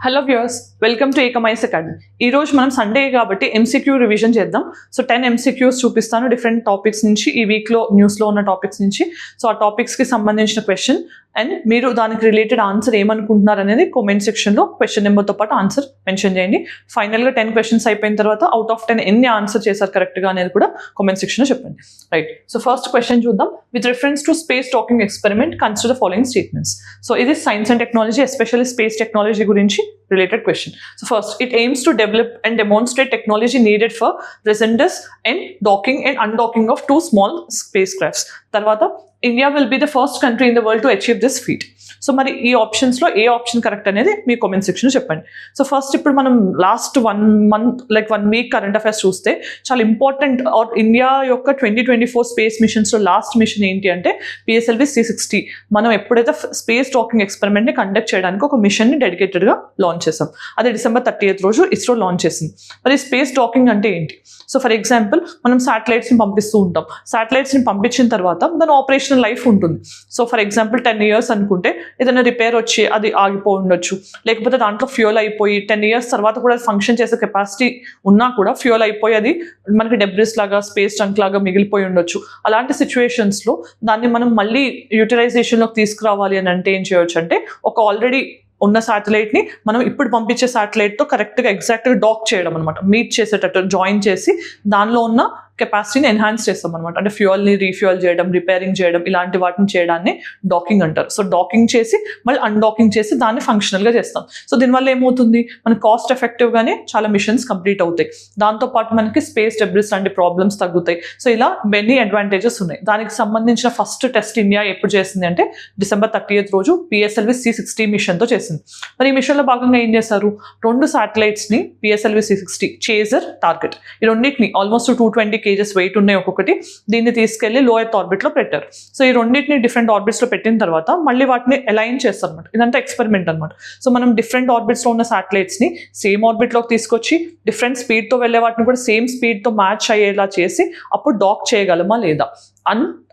Hello viewers, welcome to ఏకమైస్ academy. ఈరోజు మనం సండే కాబట్టి ఎంసీక్యూ రివిజన్ చేద్దాం. సో 10 ఎంసీక్యూస్ చూపిస్తాను డిఫరెంట్ టాపిక్స్ నుంచి, ఈ వీక్లో న్యూస్లో ఉన్న టాపిక్స్ నుంచి. సో ఆ టాపిక్స్కి సంబంధించిన క్వశ్చన్ అండ్ మీరు దానికి రిలేటెడ్ ఆన్సర్ ఏమనుకుంటున్నారు అనేది కామెంట్ సెక్షన్లో క్వశ్చన్ నెంబర్తో పాటు ఆన్సర్ మెన్షన్ చేయండి. ఫైనల్గా 10 క్వశ్చన్స్ అయిపోయిన తర్వాత అవుట్ ఆఫ్ 10 ఎన్ని ఆన్సర్ చేశారు కరెక్ట్గా అనేది కూడా కామెంట్ సెక్షన్లో చెప్పండి. రైట్, సో ఫస్ట్ క్వశ్చన్ చూద్దాం. With reference to space talking experiment consider the following statements. So ఇది science and technology, especially space technology గురించి related question. So first, it aims to develop and demonstrate technology needed for resemblance and docking and undocking of two small spacecrafts. Tarvata, India will be the first country in the world to achieve this feat. So మరి ఈ ఆప్షన్స్లో ఏ option correct అనేది మీ comment సెక్షన్లో చెప్పండి. So first ఇప్పుడు మనం last 1 month like 1 week current affairs చూస్తే చాలా ఇంపార్టెంట్ ఇండియా యొక్క 2024 స్పేస్ మిషన్స్లో లాస్ట్ మిషన్ ఏంటి అంటే PSLV C60. మనం ఎప్పుడైతే స్పేస్ టాకింగ్ ఎక్స్పెరిమెంట్ని కండక్ట్ చేయడానికి ఒక మిషన్ని డెడికేటెడ్గా లాంచ్ చేసాం. అది December 30th రోజు ఇస్రో లాంచ్ చేసింది. మరి స్పేస్ టాకింగ్ అంటే ఏంటి? సో ఫర్ ఎగ్జాంపుల్ మనం శాటిలైట్స్ని పంపిస్తూ ఉంటాం. శాటిలైట్స్ని పంపించిన తర్వాత దాని ఆపరేషనల్ లైఫ్ ఉంటుంది. సో ఫర్ ఎగ్జాంపుల్ 10 years అనుకుంటే ఏదైనా రిపేర్ వచ్చి అది ఆగిపోయి ఉండొచ్చు, లేకపోతే దాంట్లో ఫ్యూయల్ అయిపోయి 10 years తర్వాత కూడా ఫంక్షన్ చేసే కెపాసిటీ ఉన్నా కూడా ఫ్యూయల్ అయిపోయి అది మనకి డెబ్రిస్ లాగా స్పేస్ టంక్ లాగా మిగిలిపోయి ఉండొచ్చు. అలాంటి సిచ్యువేషన్స్లో దాన్ని మనం మళ్ళీ యూటిలైజేషన్లోకి తీసుకురావాలి అని అంటే ఏం చేయొచ్చు అంటే ఒక ఆల్రెడీ ఉన్న శాటిలైట్ని మనం ఇప్పుడు పంపించే శాటిలైట్తో కరెక్ట్గా ఎగ్జాక్ట్గా డాక్ చేయడం అనమాట, మీట్ చేసేటట్టు జాయిన్ చేసి దానిలో ఉన్న కెపాసిటీని ఎన్హాన్స్ చేస్తాం అనమాట. అంటే ఫ్యూయల్ని రీఫ్యూయల్ చేయడం, రిపేరింగ్ చేయడం, ఇలాంటి వాటిని చేయడాన్ని డాకింగ్ అంటారు. సో డాకింగ్ చేసి మళ్ళీ అన్డాకింగ్ చేసి దాన్ని ఫంక్షనల్గా చేస్తాం. సో దీనివల్ల ఏమవుతుంది, మనకి కాస్ట్ ఎఫెక్టివ్గానే చాలా మిషన్స్ కంప్లీట్ అవుతాయి. దాంతోపాటు మనకి స్పేస్ డెబ్రిస్ లాంటి ప్రాబ్లమ్స్ తగ్గుతాయి. సో ఇలా మెనీ అడ్వాంటేజెస్ ఉన్నాయి. దానికి సంబంధించిన ఫస్ట్ టెస్ట్ ఇండియా ఎప్పుడు చేసింది అంటే December 30th రోజు PSLV C60 మిషన్తో చేసింది. మరి ఈ మిషన్లో భాగంగా ఏం చేశారు, 2 శాటిలైట్స్ని PSLV C60 చేజర్, టార్గెట్, ఈ రెండింటిని ఆల్మోస్ట్ 220 kgs వెయిట్ ఉన్నాయి ఒక్కొక్కటి, దీన్ని తీసుకెళ్లి లో ఎర్త్ ఆర్బిట్లో పెట్టారు. సో ఈ రెండింటిని డిఫరెంట్ ఆర్బిట్స్లో పెట్టిన తర్వాత మళ్ళీ వాటిని అలైన్ చేస్తారు అనమాట. ఇదంతా ఎక్స్పెరిమెంట్ అనమాట. సో మనం డిఫరెంట్ ఆర్బిట్స్లో ఉన్న శాటిలైట్స్ని సేమ్ ఆర్బిట్లోకి తీసుకొచ్చి డిఫరెంట్ స్పీడ్తో వెళ్ళే వాటిని కూడా సేమ్ స్పీడ్తో మ్యాచ్ అయ్యేలా చేసి అప్పుడు డాక్ చేయగలమా లేదా,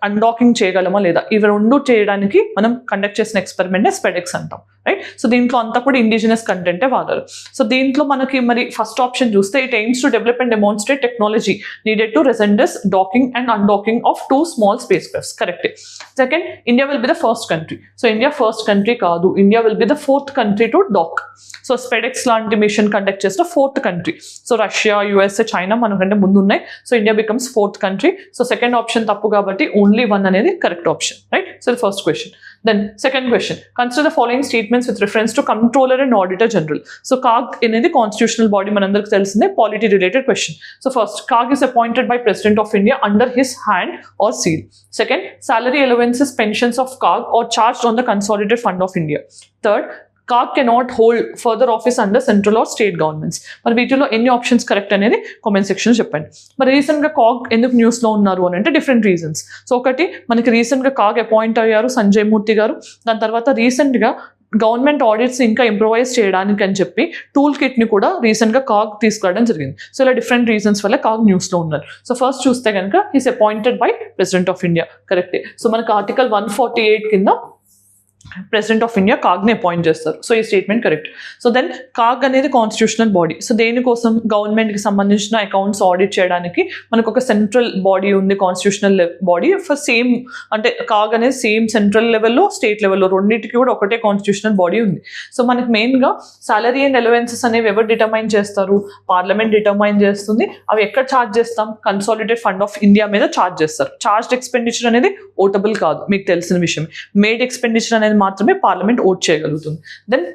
అన్డాకింగ్ చేయగలమా లేదా, ఇవి రెండు చేయడానికి మనం కండక్ట్ చేసిన ఎక్స్పెరిమెంట్నే స్పెడెక్స్ అంటాం. రైట్, సో దీంట్లో అంతా కూడా ఇండిజినస్ కంటెంటే వాడారు. సో దీంట్లో మనకి మరి ఫస్ట్ ఆప్షన్ చూస్తే it aims to develop and demonstrate technology needed to rendezvous docking and undocking of 2 small spacecrafts. Correct. Second, India will be the first country. So India first country కాదు, India will be the 4th country to dock. So SpaDeX లాంటి mission conduct చేసిన 4th country. So Russia, USA, China మనకంటే ముందు ఉన్నాయి. So India becomes 4th country. So second option తప్పు కాబట్టి only 1 అనేది correct option. Right, so the first question. Then second question, consider the following statements with reference to Comptroller and Auditor General. So CAG అనేది constitutional body, మనందరికి తెలిసిందే, polity related question. So first, CAG is appointed by President of India under his hand or seal. Second, salary allowances, pensions of CAG are charged on the consolidated fund of India. Third, CAG cannot hold further office under central or state governments. మరి వీటిలో ఎన్ని options correct అనేది comment సెక్షన్లో చెప్పండి. మరి రీసెంట్గా CAG ఎందుకు న్యూస్లో ఉన్నారు అని అంటే డిఫరెంట్ రీజన్స్. సో ఒకటి, మనకి రీసెంట్గా CAG అపాయింట్ అయ్యారు సంజయ్ మూర్తి గారు. దాని తర్వాత రీసెంట్గా గవర్నమెంట్ ఆడిట్స్ ఇంకా ఇంప్రొవైజ్ చేయడానికి అని చెప్పి టూల్ కిట్ని కూడా రీసెంట్గా CAG తీసుకురావడం జరిగింది. సో ఇలా డిఫరెంట్ రీజన్స్ వల్ల CAG న్యూస్లో ఉన్నారు. సో ఫస్ట్ చూస్తే కనుక is appointed by president of India. కరెక్టే. సో మనకు ఆర్టికల్ 148 కింద ప్రెసిడెంట్ ఆఫ్ ఇండియా CAGని అపాయింట్ చేస్తారు. సో ఈ statement correct. So then CAG అనేది కాన్స్టిట్యూషనల్ బాడీ. సో దేనికోసం, గవర్నమెంట్కి సంబంధించిన అకౌంట్స్ ఆడిట్ చేయడానికి మనకు ఒక సెంట్రల్ బాడీ ఉంది, కాన్స్టిట్యూషనల్ బాడీ ఫర్ సేమ్, అంటే CAG అనేది సేమ్ సెంట్రల్ లెవెల్లో స్టేట్ లెవెల్లో రెండింటికి కూడా ఒకటే కాన్స్టిట్యూషనల్ బాడీ ఉంది. సో మనకి మెయిన్గా సాలరీ అండ్ అలవెన్సెస్ అనేవి ఎవరు డిటర్మైన్ చేస్తారు, పార్లమెంట్ డిటర్మైన్ చేస్తుంది. అవి ఎక్కడ ఛార్జ్ చేస్తాం, కన్సాలిడేటెడ్ ఫండ్ ఆఫ్ ఇండియా మీద ఛార్జ్ చేస్తారు. ఛార్జ్డ్ ఎక్స్పెండిచర్ అనేది ఓటబుల్ కాదు, మీకు తెలిసిన విషయం. మేడ్ ఎక్స్పెండిచర్ అనేది మాత్రమే పార్లమెంట్ ఓట్ చేయగలుగుతుంది. Then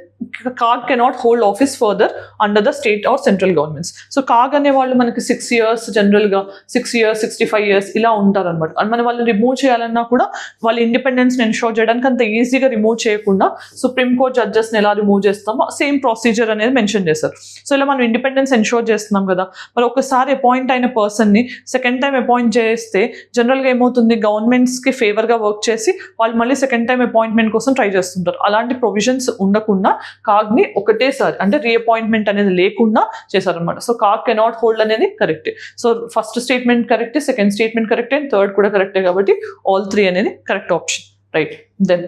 CAG cannot hold office further under the state or central governments. So CAG అనే వాళ్ళు మనకి 6 years జనరల్గా, 6 years, 65 years ఇలా ఉంటారనమాట. అండ్ మనం వాళ్ళని రిమూవ్ చేయాలన్నా కూడా వాళ్ళ ఇండిపెండెన్స్ని ఎన్షోర్ చేయడానికి అంత ఈజీగా రిమూవ్ చేయకుండా సుప్రీంకోర్టు జడ్జెస్ని ఎలా రిమూవ్ చేస్తామో సేమ్ ప్రొసీజర్ అనేది మెన్షన్ చేస్తారు. సో ఇలా మనం ఇండిపెండెన్స్ ఎన్షోర్ చేస్తున్నాం కదా. మరి ఒకసారి అపాయింట్ అయిన పర్సన్ని సెకండ్ టైం అపాయింట్ చేస్తే జనరల్గా ఏమవుతుంది, గవర్నమెంట్స్కి ఫేవర్గా వర్క్ చేసి వాళ్ళు మళ్ళీ సెకండ్ టైం అపాయింట్మెంట్ కోసం ట్రై చేస్తుంటారు. అలాంటి ప్రొవిజన్స్ ఉండకుండా CAGని ఒకటేసారి అంటే రీఅపాయింట్మెంట్ అనేది లేకుండా చేశారనమాట. సో CAG కెనాట్ హోల్డ్ అనేది కరెక్టే. సో ఫస్ట్ స్టేట్మెంట్ కరెక్టే, సెకండ్ స్టేట్మెంట్ కరెక్టే, అండ్ థర్డ్ కూడా కరెక్టే. కాబట్టి ఆల్ 3 అనేది correct option. Right. Then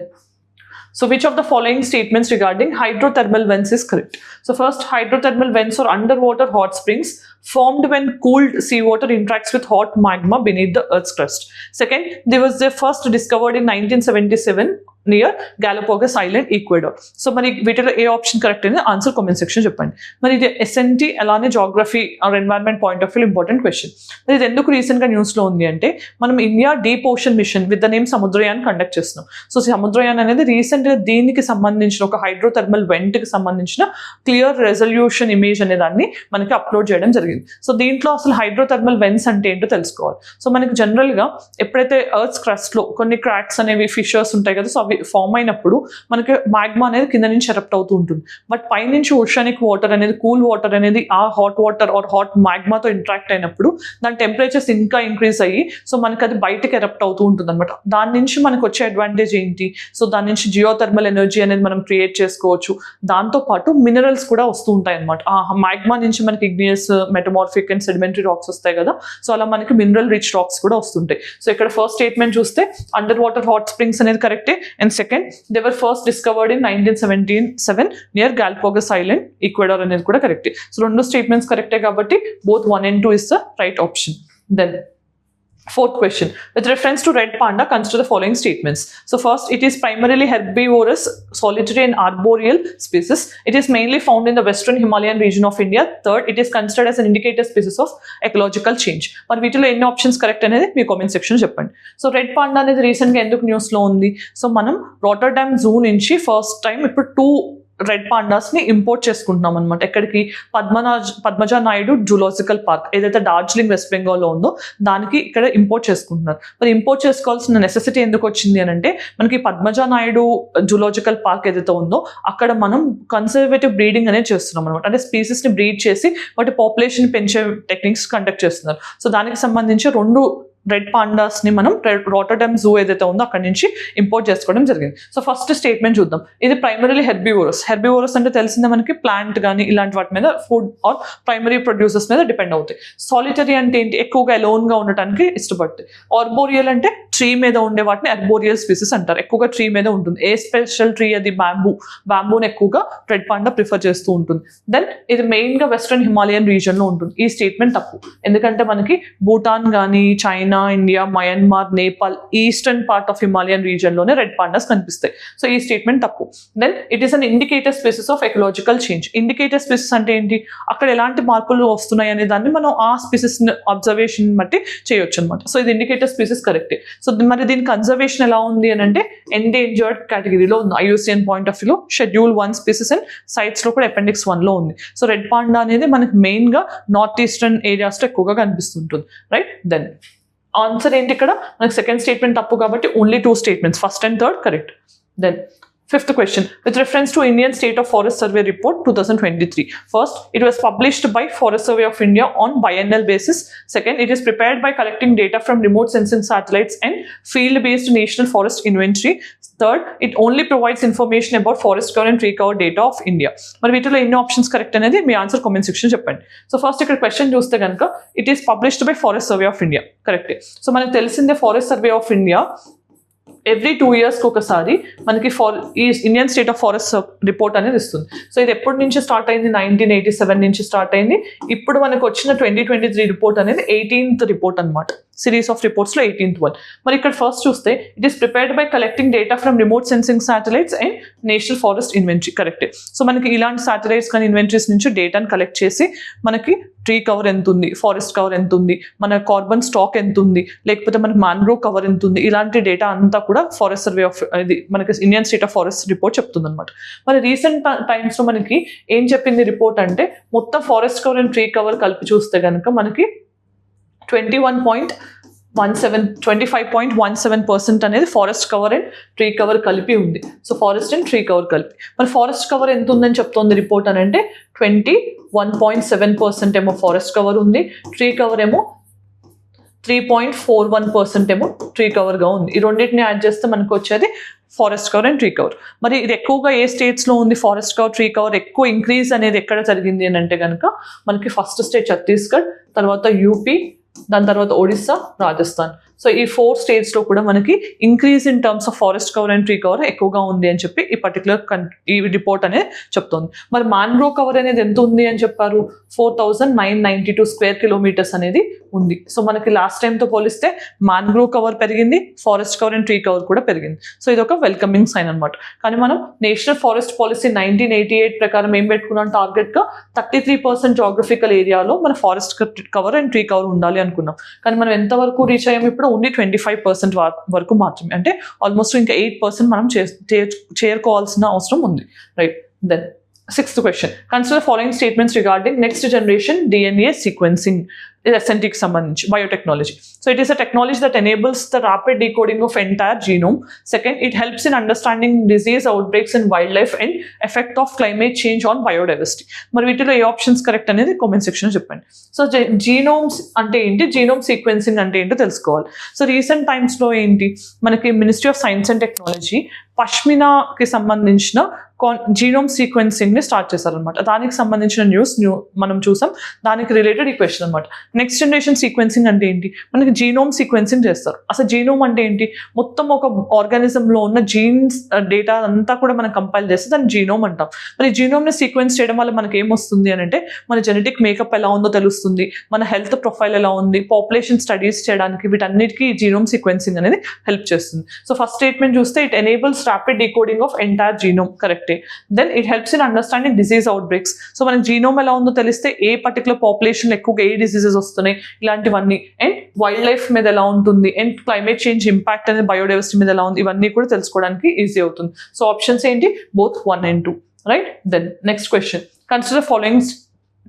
So which of the following statements regarding hydrothermal vents is correct? So first, hydrothermal vents are underwater hot springs formed when cooled seawater interacts with hot magma beneath the Earth's crust. Second, they was first discovered in 1977 near Galapagos island Ecuador. So మరి వీటిలో ఏ option correct అనేది answer comment section చెప్పండి. మరి ఇది S N T అలానే geography or environment point of view important question. మరి ఇది ఎందుకు రీసెంట్గా న్యూస్లో ఉంది అంటే మనం India deep ocean mission with the name Samudrayaan conduct చేస్తున్నాం. సో సముద్రయాన్ అనేది రీసెంట్గా దీనికి సంబంధించిన ఒక హైడ్రోథర్మల్ వెంట్కి సంబంధించిన క్లియర్ రెజల్యూషన్ ఇమేజ్ అనే దాన్ని మనకి అప్లోడ్ చేయడం జరిగింది. సో దీంట్లో అసలు హైడ్రోథర్మల్ వెంట్స్ అంటే ఏంటో తెలుసుకోవాలి. సో మనకి జనరల్గా ఎప్పుడైతే ఎర్త్ క్రస్ట్లో కొన్ని క్రాక్స్ అనేవి ఫిషర్స్ ఉంటాయి కదా, సో అవి ఫామ్ అయినప్పుడు మనకి మ్యాగ్మా అనేది కింద నుంచి ఎరప్ట్ అవుతూ ఉంటుంది. బట్ పైనుంచి ఓషనిక్ వాటర్ అనేది కూల్ వాటర్ అనేది ఆ హాట్ వాటర్ ఆర్ హాట్ మ్యాగ్మాతో ఇంటరాక్ట్ అయినప్పుడు దాని టెంపరేచర్స్ ఇంకా ఇంక్రీజ్ అయ్యి సో మనకి అది బయటకి ఎరప్ట్ అవుతూ ఉంటుంది అనమాట. దాని నుంచి మనకు వచ్చే అడ్వాంటేజ్ ఏంటి? సో దాని నుంచి జియోథర్మల్ ఎనర్జీ అనేది మనం క్రియేట్ చేసుకోవచ్చు. దాంతోపాటు మినరల్స్ కూడా వస్తూ ఉంటాయి అనమాట. ఆ మ్యాగ్మా నుంచి మనకి igneous, metamorphic and sedimentary rocks వస్తాయి కదా, సో అలా మనకి మినరల్ రిచ్ రాక్స్ కూడా వస్తుంటాయి. సో ఇక్కడ ఫస్ట్ స్టేట్మెంట్ చూస్తే అండర్ వాటర్ హాట్ స్ప్రింగ్స్ అనేది కరెక్టే. And second, they were first discovered in 1977 near Galapagos Island, Ecuador అనేది కూడా కరెక్టే. సో రెండు స్టేట్మెంట్స్ కరెక్టే కాబట్టి both 1 and 2 is the right option. Then fourth question, with reference to red panda, consider the following statements. So first, it is primarily herbivorous, solitary and arboreal species. It is mainly found in the western Himalayan region of India. Third, it is considered as an indicator species of ecological change. మరి వీటిలో ఎన్ని options correct అనేది మీ comment section చెప్పండి. So red panda అనేది రీసెంట్గా ఎందుకు న్యూస్లో ఉంది? సో మనం రాటర్డామ్ జూ నుంచి ఫస్ట్ టైం ఇప్పుడు 2 రెడ్ పాండాస్ని ఇంపోర్ట్ చేసుకుంటున్నాం అనమాట. ఎక్కడికి? పద్మజా నాయుడు జూలాజికల్ పార్క్ ఏదైతే డార్జిలింగ్ వెస్ట్ బెంగాల్లో ఉందో దానికి ఇక్కడ ఇంపోర్ట్ చేసుకుంటున్నారు. మరి ఇంపోర్ట్ చేసుకోవాల్సిన నెసెసిటీ ఎందుకు వచ్చింది అని అంటే మనకి పద్మజా నాయుడు జూలాజికల్ పార్క్ ఏదైతే ఉందో అక్కడ మనం కన్సర్వేటివ్ బ్రీడింగ్ అనేది చేస్తున్నాం అనమాట. అంటే స్పీసీస్ని బ్రీడ్ చేసి వాటి పాపులేషన్ పెంచే టెక్నిక్స్ కండక్ట్ చేస్తున్నారు. సో దానికి సంబంధించి 2 రెడ్ పాండాస్ని మనం రాటర్డామ్ జూ ఏదైతే ఉందో అక్కడి నుంచి ఇంపోర్ట్ చేసుకోవడం జరిగింది. సో ఫస్ట్ స్టేట్మెంట్ చూద్దాం. ఇది ప్రైమరీలీ హెర్బివోరస్ అంటే తెలిసిందే మనకి ప్లాంట్ కానీ ఇలాంటి వాటి మీద ఫుడ్ ఆర్ ప్రైమరీ ప్రొడ్యూసర్స్ మీద డిపెండ్ అవుతాయి. సాలిటరీ అంటే ఏంటి? ఎక్కువగా ఎలోన్గా ఉండటానికి ఇష్టపడతాయి. ఆర్బోరియల్ అంటే ట్రీ మీద ఉండే వాటిని ఆర్బోరియల్ స్పీసెస్ అంటారు. ఎక్కువగా ట్రీ మీద ఉంటుంది. ఏ స్పెషల్ ట్రీ? అది బ్యాంబూని ఎక్కువగా రెడ్ పాండా ప్రిఫర్ చేస్తూ ఉంటుంది. దెన్ ఇది మెయిన్గా వెస్ట్రన్ హిమాలయన్ రీజన్లో ఉంటుంది. ఈ స్టేట్మెంట్ తప్పు. ఎందుకంటే మనకి భూటాన్ కానీ China, India, Myanmar, Nepal, eastern part of Himalayan region లోనే రెడ్ పాండాస్ కనిపిస్తాయి. సో ఈ స్టేట్మెంట్ తప్పు. Then it is an indicator species of ecological change. Indicator species అంటే ఏంటి? అక్కడ ఎలాంటి మార్పులు వస్తున్నాయి అనే దాన్ని మనం ఆ స్పీసెస్ అబ్జర్వేషన్ బట్టి చేయొచ్చు అనమాట. సో ఇది ఇండికేటర్ స్పీసెస్ కరెక్టే. సో మరి దీని కన్జర్వేషన్ ఎలా ఉంది అని అంటే ఎండేంజర్డ్ కేటగిరీలో ఉంది. ఐయుసిఎన్ పాయింట్ ఆఫ్ వ్యూలో షెడ్యూల్ 1 స్పీసెస్ అండ్ సైట్స్ లో కూడా అపెండిక్స్ 1లో ఉంది. సో రెడ్ పాండా అనేది మనకి మెయిన్ గా నార్త్ ఈస్టర్న్ ఏరియాస్ లో ఎక్కువగా కనిపిస్తుంటుంది. రైట్? దెన్ ఆన్సర్ ఏంటి? ఇక్కడ మనకి సెకండ్ స్టేట్మెంట్ తప్పు కాబట్టి only 2 statements, first and third correct. Then fifth question, with reference to Indian State of Forest Survey Report 2023. First, it was published by Forest Survey of India on biennial basis. Second, it is prepared by collecting data from remote sensing satellites and field-based national forest inventory. Third, it only provides information about forest cover and tree cover data of India. మరి వీటిలో ఎన్ని options correct అనేది మీ answer comment section చెప్పండి. So first ఇక్కడ question చూస్తే కనుక it is published by forest survey of India. కరెక్టే. So మనకు తెలిసిందే forest survey of India every 2 yearsకి ఒకసారి మనకి ఈ Indian state of forest report అనేది ఇస్తుంది. సో ఇది ఎప్పటి నుంచి స్టార్ట్ అయింది? 1987 నుంచి స్టార్ట్ అయింది. ఇప్పుడు మనకు వచ్చిన 2023 రిపోర్ట్ అనేది 18th రిపోర్ట్ అనమాట. సిరీస్ ఆఫ్ రిపోర్ట్స్లో 18th వన్. మరి ఇక్కడ ఫస్ట్ చూస్తే it is prepared by collecting data from remote sensing satellites and national forest inventory. కరెక్టే. సో మనకి ఇలాంటి శాటిలైట్స్ కానీ ఇన్వెంటరీస్ నుంచి డేటాను కలెక్ట్ చేసి మనకి ట్రీ కవర్ ఎంత ఉంది, ఫారెస్ట్ కవర్ ఎంత ఉంది, మన కార్బన్ స్టాక్ ఎంత ఉంది, లేకపోతే మనకి మ్యాంగ్రోవ్ కవర్ ఎంత ఉంది, ఇలాంటి డేటా అంతా కూడా ఫారెస్ట్ సర్వే ఆఫ్ ఇది మనకి Indian state of forest report చెప్తుంది అనమాట. మరి రీసెంట్ టైమ్స్లో మనకి ఏం చెప్పింది రిపోర్ట్ అంటే మొత్తం forest cover and tree cover కలిపి చూస్తే కనుక మనకి 25.17% అనేది forest cover and tree cover కలిపి ఉంది. So forest and tree cover కలిపి. మరి ఫారెస్ట్ కవర్ ఎంత ఉందని చెప్తోంది రిపోర్ట్ అని అంటే 21.7% ఏమో ఫారెస్ట్ కవర్ ఉంది, ట్రీ కవర్ ఏమో 3.41% ఏమో ట్రీ కవర్గా ఉంది. ఈ రెండింటిని యాడ్ చేస్తే మనకు వచ్చేది forest cover and tree cover. మరి ఇది ఎక్కువగా ఏ స్టేట్స్లో ఉంది? ఫారెస్ట్ కవర్, ట్రీ కవర్ ఎక్కువ ఇంక్రీజ్ అనేది ఎక్కడ జరిగింది అని అంటే కనుక మనకి ఫస్ట్ స్టేట్ ఛత్తీస్గఢ్, తర్వాత యూపీ, దాని తర్వాత ఒడిస్సా, రాజస్థాన్. సో ఈ 4 స్టేట్స్లో కూడా మనకి increase in terms of forest cover and tree cover ఎక్కువగా ఉంది అని చెప్పి ఈ పర్టికులర్ ఈ రిపోర్ట్ అనేది చెప్తోంది. మరి మాన్గ్రోవ్ కవర్ అనేది ఎంత ఉంది అని చెప్పారు, 4992 స్క్వేర్ కిలోమీటర్స్ అనేది ఉంది. సో మనకి లాస్ట్ టైంతో పోలిస్తే మాన్గ్రోవ్ కవర్ పెరిగింది, forest cover and tree cover కూడా పెరిగింది. సో ఇది ఒక వెల్కమింగ్ సైన్ అనమాట. కానీ మనం నేషనల్ ఫారెస్ట్ పాలసీ 1988 ప్రకారం ఏం పెట్టుకున్నాం, టార్గెట్గా 33% జాగ్రఫికల్ ఏరియాలో మన forest cover and tree cover ఉండాలి అనుకున్నాం. కానీ మనం ఎంతవరకు రీచ్ అయ్యాం, ఇప్పుడు ఓన్లీ 25% వరకు మాత్రమే. అంటే ఆల్మోస్ట్ ఇంకా 8% మనం చేరుకోవాల్సిన అవసరం ఉంది, right. Then 6th question. Consider the following statements regarding next generation DNA sequencing. SNT కి సంబంధించి biotechnology. So it is a technology that enables the rapid decoding of entire genome. Second, it helps in understanding disease outbreaks in wildlife and effect of climate change on biodiversity. మరి వీటిలో ఏ options correct అనేది comment section చెప్పండి. So genomes అంటే ఏంటి, genome sequencing అంటే ఏంటో తెలుసుకోవాలి. So recent టైమ్స్లో ఏంటి, మనకి ministry of science and technology పష్మినాకి సంబంధించిన జీనోమ్ సీక్వెన్సింగ్ని స్టార్ట్ చేశారనమాట. దానికి సంబంధించిన న్యూస్ మనం చూసాం, దానికి రిలేటెడ్ ఈ క్వశ్చన్ అనమాట. నెక్స్ట్ జనరేషన్ సీక్వెన్సింగ్ అంటే ఏంటి, మనకి జీనోమ్ సీక్వెన్సింగ్ చేస్తారు. అసలు జీనోమ్ అంటే ఏంటి, మొత్తం ఒక ఆర్గానిజంలో ఉన్న జీన్స్ డేటా అంతా కూడా మనం కంపైల్ చేస్తే దాన్ని జీనోమ్ అంటాం. మరి జీనోమ్ని సీక్వెన్స్ చేయడం వల్ల మనకి ఏమొస్తుంది అని అంటే, మన జెనెటిక్ మేకప్ ఎలా ఉందో తెలుస్తుంది, మన హెల్త్ ప్రొఫైల్ ఎలా ఉంది, పాపులేషన్ స్టడీస్ చేయడానికి వీటన్నిటికీ జీనోమ్ సీక్వెన్సింగ్ అనేది హెల్ప్ చేస్తుంది. సో ఫస్ట్ స్టేట్మెంట్ చూస్తే it enables rapid decoding of entire genome, correct. Then it helps in understanding disease outbreaks. So మనకి జీనోమ్ ఎలా ఉందో తెలిస్తే ఏ పర్టికులర్ పాపులేషన్ ఎక్కువగా ఏ డిసీజెస్ వస్తున్నాయి ఇలాంటివన్నీ, అండ్ వైల్డ్ లైఫ్ మీద ఎలా ఉంటుంది, అండ్ క్లైమేట్ చేంజ్ ఇంపాక్ట్ అనేది బయోడైవర్సిటీ మీద ఎలా ఉంది, ఇవన్నీ కూడా తెలుసుకోవడానికి ఈజీ అవుతుంది. సో ఆప్షన్స్ ఏంటి, both 1 and 2, right. Then next question. Consider following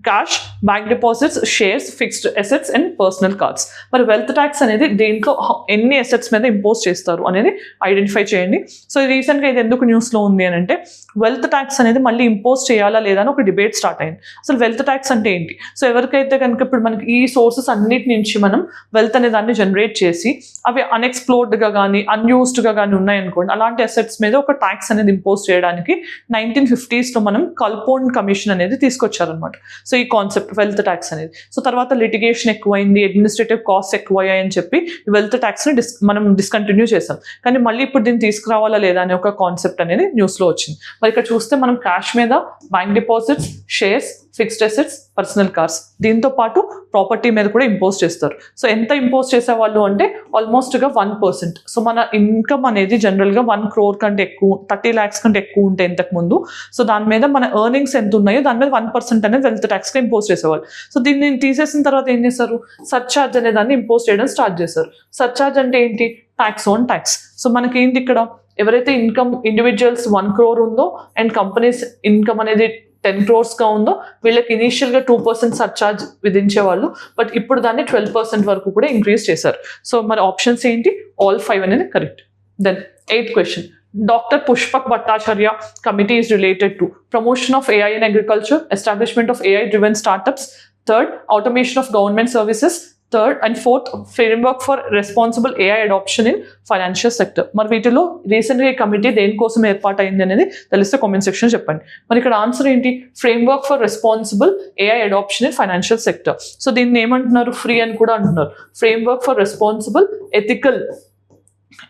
cash, bank deposits, shares, fixed assets and personal cards. మరి వెల్త్ ట్యాక్స్ అనేది దేంట్లో ఎన్ని అసెట్స్ మీద ఇంపోజ్ చేస్తారు అనేది ఐడెంటిఫై చేయండి. సో రీసెంట్గా ఇది ఎందుకు న్యూస్లో ఉంది అని అంటే, వెల్త్ ట్యాక్స్ అనేది మళ్ళీ ఇంపోజ్ చేయాలా లేదా అని ఒక డిబేట్ స్టార్ట్ అయింది. అసలు వెల్త్ ట్యాక్స్ అంటే ఏంటి, సో ఎవరికైతే కనుక ఇప్పుడు మనకి ఈ సోర్సెస్ అన్నిటి నుంచి మనం వెల్త్ అనే దాన్ని జనరేట్ చేసి అవి అన్ఎక్స్ప్లోర్డ్గా కానీ అన్యూస్డ్గా కానీ ఉన్నాయనుకోండి, అలాంటి అసెట్స్ మీద ఒక ట్యాక్స్ అనేది ఇంపోజ్ చేయడానికి 1950s మనం కల్పోన్ కమిషన్ అనేది తీసుకొచ్చారనమాట. సో ఈ కాన్సెప్ట్ వెల్త్ ట్యాక్స్ అనేది. సో తర్వాత లిటిగేషన్ ఎక్కువైంది, అడ్మినిస్ట్రేటివ్ కాస్ట్ ఎక్కువయ్యాయి అని చెప్పి వెల్త్ ట్యాక్స్ని మనం డిస్కంటిన్యూ చేసాం. కానీ మళ్ళీ ఇప్పుడు దీన్ని తీసుకురావాలా లేదా అనే ఒక కాన్సెప్ట్ అనేది న్యూస్లో వచ్చింది. మరి ఇక్కడ చూస్తే మనం క్యాష్ మీద, bank deposits, shares, fixed assets, personal cars, దీంతో పాటు ప్రాపర్టీ మీద కూడా ఇంపోజ్ చేస్తారు. సో ఎంత ఇంపోజ్ చేసేవాళ్ళు అంటే ఆల్మోస్ట్గా 1%. సో మన ఇన్కమ్ అనేది జనరల్గా 1 crore కంటే ఎక్కువ, 30 lakhs కంటే ఎక్కువ ఉంటే ఇంతకుముందు, సో దాని మీద మన ఎర్నింగ్స్ ఎంత ఉన్నాయో దాని మీద 1% అనేది వెల్త్ ట్యాక్స్గా ఇంపోజ్ చేసేవాళ్ళు. సో దీన్ని తీసేసిన తర్వాత ఏం చేస్తారు, సర్చార్జ్ అనే దాన్ని ఇంపోజ్ చేయడం స్టార్ట్ చేశారు. సర్చార్జ్ అంటే ఏంటి, ట్యాక్స్ ఆన్ ట్యాక్స్. సో మనకి ఏంటి ఇక్కడ, ఎవరైతే ఇన్కమ్ ఇండివిజువల్స్ 1 crore ఉందో అండ్ కంపెనీస్ ఇన్కమ్ అనేది 10 crores ఉందో, వీళ్ళకి ఇనీషియల్గా 2% సర్చార్జ్ విధించేవాళ్ళు, బట్ ఇప్పుడు దాన్ని 12% వరకు కూడా ఇంక్రీజ్ చేశారు. సో మరి ఆప్షన్స్ ఏంటి, all 5 అనేది correct. Then 8th question. Dr. Pushpak Bhattacharya committee is related to promotion of AI in agriculture, establishment of AI-driven startups, third, automation of government services, third and fourth, framework for responsible AI adoption in financial sector. మరి వీటిలో రీసెంట్గా ఈ committee దేనికోసం ఏర్పాటైంది అనేది తెలిస్తే comment section చెప్పండి. మరి ఇక్కడ ఆన్సర్ ఏంటి, framework for responsible AI adoption in financial sector. So దీన్ని ఏమంటున్నారు, ఫ్రీ అని కూడా అంటున్నారు. Framework for responsible ethical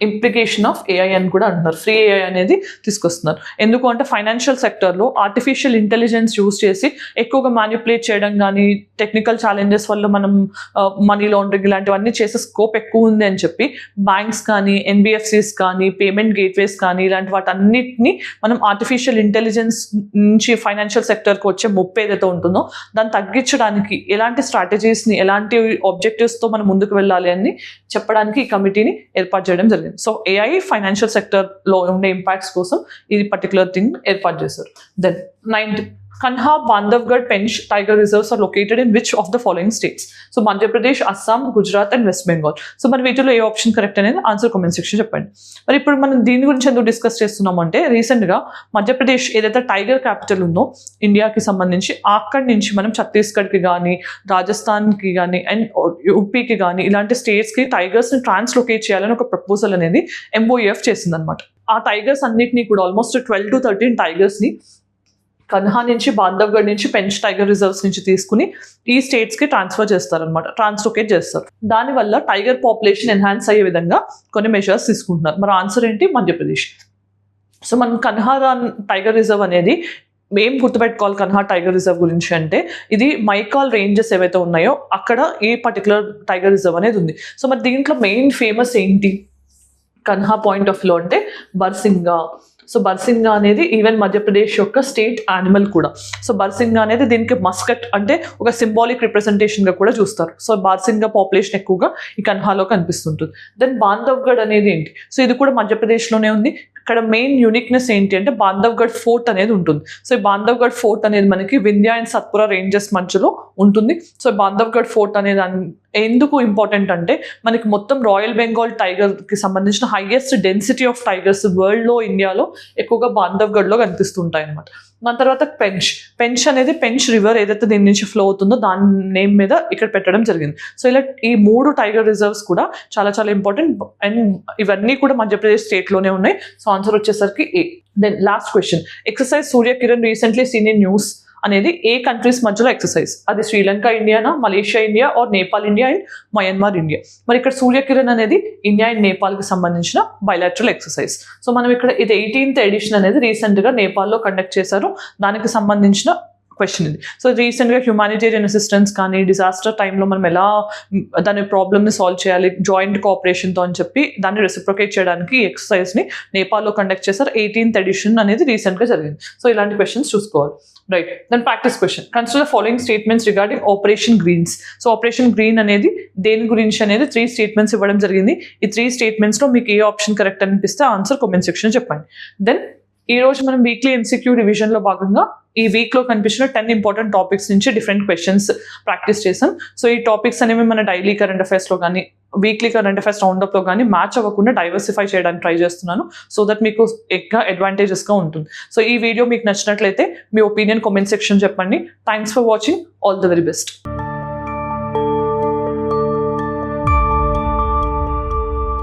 implication of AI అని కూడా అంటున్నారు. ఫ్రీ ఏఐ అనేది తీసుకొస్తున్నారు. ఎందుకు అంటే ఫైనాన్షియల్ సెక్టర్లో ఆర్టిఫిషియల్ ఇంటెలిజెన్స్ యూజ్ చేసి ఎక్కువగా మ్యానిపులేట్ చేయడం కానీ, టెక్నికల్ ఛాలెంజెస్ వల్ల మనం మనీ లాండరింగ్ ఇలాంటివన్నీ చేసే స్కోప్ ఎక్కువ ఉంది అని చెప్పి బ్యాంక్స్ కానీ, ఎన్బిఎఫ్సిస్ కానీ, పేమెంట్ గేట్వేస్ కానీ, ఇలాంటి వాటన్నిటిని మనం ఆర్టిఫిషియల్ ఇంటెలిజెన్స్ నుంచి ఫైనాన్షియల్ సెక్టర్కి వచ్చే ముప్పు ఏదైతే ఉంటుందో దాన్ని తగ్గించడానికి ఎలాంటి స్ట్రాటజీస్ని, ఎలాంటి ఆబ్జెక్టివ్స్తో మనం ముందుకు వెళ్ళాలి అని చెప్పడానికి ఈ కమిటీని ఏర్పాటు చేయడం జరిగింది. సో ఏఐ ఫైనాన్షియల్ సెక్టర్లో ఉండే ఇంపాక్ట్స్ కోసం ఇది పర్టికులర్ థింగ్ ఏర్పాటు చేశారు. Then 9th, Kanha Bandhavgarh Pench Tiger Reserves are located in which of the following states? So Madhya Pradesh, Assam, Gujarat and West Bengal. So మరి వీటిలో ఏ ఆప్షన్ కరెక్ట్ అనేది ఆన్సర్ కామెంట్ సెక్షన్ చెప్పండి. మరి ఇప్పుడు మనం దీని గురించి ఎందుకు డిస్కస్ చేస్తున్నామంటే, రీసెంట్గా మధ్యప్రదేశ్ ఏదైతే టైగర్ క్యాపిటల్ ఉందో ఇండియాకి సంబంధించి, అక్కడి నుంచి మనం ఛత్తీస్గఢ్కి కానీ, రాజస్థాన్కి కానీ అండ్ యూపీకి కానీ ఇలాంటి స్టేట్స్కి టైగర్స్ని ట్రాన్స్లొకేట్ చేయాలని ఒక ప్రపోజల్ అనేది MOEF చేసిందనమాట. ఆ టైగర్స్ అన్నిటినీ కూడా ఆల్మోస్ట్ 12 to 13 టైగర్స్ని కన్హా నుంచి బాంధవ్గఢ్ నుంచి పెంచ్ టైగర్ రిజర్వ్స్ నుంచి తీసుకుని ఈ స్టేట్స్కి ట్రాన్స్ఫర్ చేస్తారనమాట, ట్రాన్స్లోకేట్ చేస్తారు. దానివల్ల టైగర్ పాపులేషన్ ఎన్హాన్స్ అయ్యే విధంగా కొన్ని మెజర్స్ తీసుకుంటున్నారు. మరి ఆన్సర్ ఏంటి? మధ్యప్రదేశ్. సో మనం కన్హా టైగర్ రిజర్వ్ అనేది ఏం గుర్తుపెట్టుకోవాలి కన్హా టైగర్ రిజర్వ్ గురించి అంటే, ఇది మైకాల్ రేంజెస్ ఏవైతే ఉన్నాయో అక్కడ ఈ పర్టికులర్ టైగర్ రిజర్వ్ అనేది ఉంది. సో మరి దీంట్లో మెయిన్ ఫేమస్ ఏంటి కన్హా పాయింట్ ఆఫ్ వ్యూ అంటే బర్సింగా. సో బర్సింగా అనేది ఈవెన్ మధ్యప్రదేశ్ యొక్క స్టేట్ యానిమల్ కూడా. సో బర్సింగా అనేది దీనికి మస్కట్ అంటే ఒక సింబాలిక్ రిప్రజెంటేషన్గా కూడా చూస్తారు. సో బార్సింగా పాపులేషన్ ఎక్కువగా ఈ కన్హాలో కనిపిస్తుంటుంది. దెన్ బాంధవ్గఢ్ అనేది ఏంటి? సో ఇది కూడా మధ్యప్రదేశ్లోనే ఉంది. ఇక్కడ మెయిన్ యూనిక్నెస్ ఏంటి అంటే బాంధవ్గఢ్ ఫోర్ట్ అనేది ఉంటుంది. సో ఈ బాంధవ్గఢ్ ఫోర్ట్ అనేది మనకి వింధ్యా అండ్ సత్పురా రేంజెస్ మధ్యలో ఉంటుంది. సో బాంధవ్గఢ్ ఫోర్ట్ అనేది ఎందుకు ఇంపార్టెంట్ అంటే మనకి మొత్తం రాయల్ బెంగాల్ టైగర్కి సంబంధించిన హైయెస్ట్ డెన్సిటీ ఆఫ్ టైగర్స్ వరల్డ్లో ఇండియాలో ఎక్కువగా బాంధవ్గఢ్లో కనిపిస్తుంటాయి అనమాట. దాని తర్వాత పెంచ్ అనేది పెంచ్ రివర్ ఏదైతే దీని నుంచి ఫ్లో అవుతుందో దాని నేమ్ మీద ఇక్కడ పెట్టడం జరిగింది. సో ఇలా ఈ 3 టైగర్ రిజర్వ్స్ కూడా చాలా చాలా ఇంపార్టెంట్ అండ్ ఇవన్నీ కూడా మధ్యప్రదేశ్ స్టేట్లోనే ఉన్నాయి. సో ఆన్సర్ వచ్చేసరికి A. Then last question, exercise Surya Kiran recently seen in news అనేది ఏ కంట్రీస్ మధ్యలో ఎక్సర్సైజ్? అది శ్రీలంక ఇండియానా, Malaysia India, or Nepal India and Myanmar India? మరి ఇక్కడ సూర్యకిరణ్ అనేది ఇండియా అండ్ నేపాల్కి సంబంధించిన బైలాటరల్ ఎక్సర్సైజ్. సో మనం ఇక్కడ ఇది 18th ఎడిషన్ అనేది రీసెంట్గా నేపాల్లో కండక్ట్ చేశారు. దానికి సంబంధించిన క్వశ్చన్ ఇది. సో రీసెంట్గా హ్యూమానిటేరియన్ అసిస్టెన్స్ కానీ డిజాస్టర్ టైంలో మనం ఎలా దాని ప్రాబ్లమ్ని సాల్వ్ చేయాలి జాయింట్ కోఆపరేషన్తో అని చెప్పి దాన్ని రెసిప్రొకేట్ చేయడానికి ఈ ఎక్సర్సైజ్ని నేపాల్లో కండక్ట్ చేశారు. 18th ఎడిషన్ అనేది రీసెంట్గా జరిగింది. సో ఇలాంటి క్వశ్చన్స్ చూసుకోవాలి. Right. Then practice question, consider following statements regarding operation greens. So operation green అనేది దేని గురించి అనేది 3 స్టేట్మెంట్స్ ఇవ్వడం జరిగింది. ఈ 3 స్టేట్మెంట్స్లో మీకు ఏ ఆప్షన్ కరెక్ట్ అనిపిస్తే ఆన్సర్ కామెంట్ సెక్షన్ చెప్పండి. దెన్ ఈ రోజు మనం వీక్లీ MCQ రివిజన్లో భాగంగా ఈ వీక్లో కనిపించిన 10 ఇంపార్టెంట్ టాపిక్స్ నుంచి డిఫరెంట్ క్వశ్చన్స్ ప్రాక్టీస్ చేసాం. సో ఈ టాపిక్స్ అనేవి మన డైలీ కరెంట్ అఫైర్స్లో కానీ వీక్లీ కరెంట్ అఫైర్స్ రౌండప్లో కానీ మ్యాచ్ అవ్వకుండా డైవర్సిఫై చేయడానికి ట్రై చేస్తున్నాను. సో దట్ మీకు ఎక్కువ అడ్వాంటేజెస్గా ఉంటుంది. సో ఈ వీడియో మీకు నచ్చినట్లయితే మీ ఒపీనియన్ కామెంట్ సెక్షన్ చెప్పండి. Thanks for watching. All the very best.